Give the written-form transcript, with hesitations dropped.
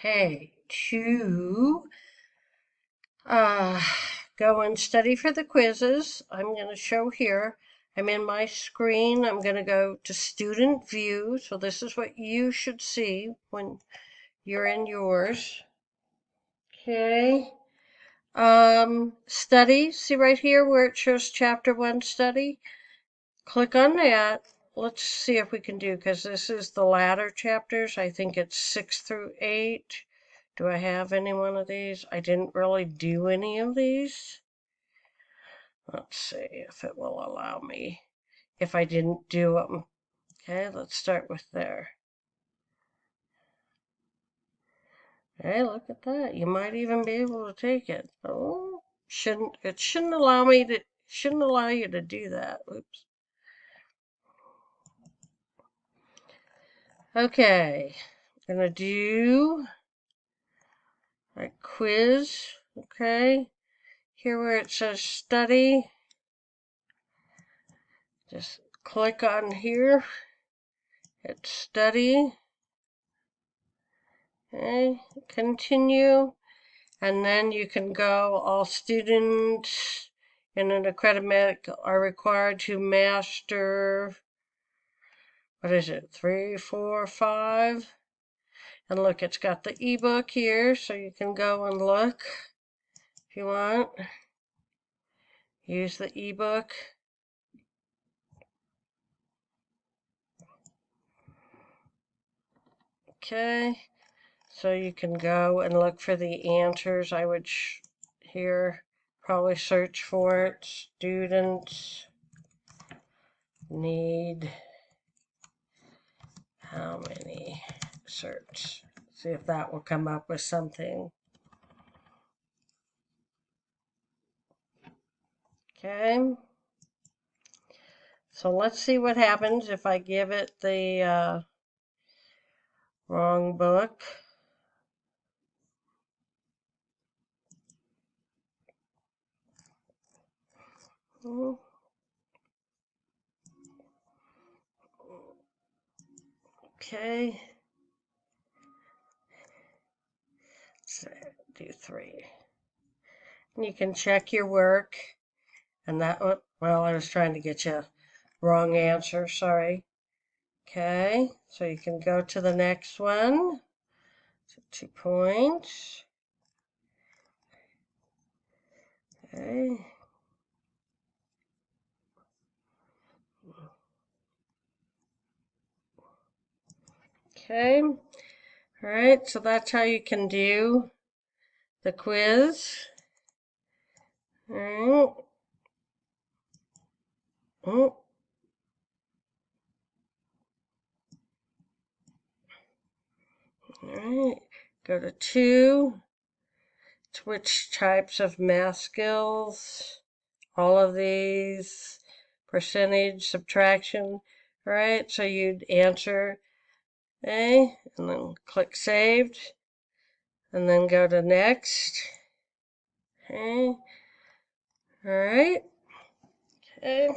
Okay, to go and study for the quizzes, I'm going to show here. I'm in my screen. I'm going to go to student view. So this is what you should see when you're in yours. Okay. Study. See right here where it shows chapter 1 study? Click on that. Let's see if we can do, because this is the latter chapters. I think it's 6 through 8. Do I have any one of these? I didn't really do any of these. Let's see if it will allow me if I didn't do them. Okay, let's start with there. Hey, look at that. You might even be able to take it. Oh, it shouldn't allow you to do that. Oops. Okay, I'm gonna do a quiz. Okay, here where it says study, just click on here. Hit study. Okay, continue. And then you can go, all students in an academic are required to master, what is it, 3, 4, 5? And look, it's got the ebook here, so you can go and look if you want. Use the ebook. Okay, so you can go and look for the answers. I would here probably search for it. Students need how many certs? See if that will come up with something. Okay. So let's see what happens if I give it the wrong book. Okay. So do 3. And you can check your work. And that one, well, I was trying to get you wrong answer, sorry. Okay, so you can go to the next one. So 2 points. Okay. Okay. All right, so that's how you can do the quiz. All right. Oh. All right. Go to 2. Which types of math skills? All of these. Percentage, subtraction. All right, so you'd answer A and then click saved. And then go to next. Okay. All right. Okay.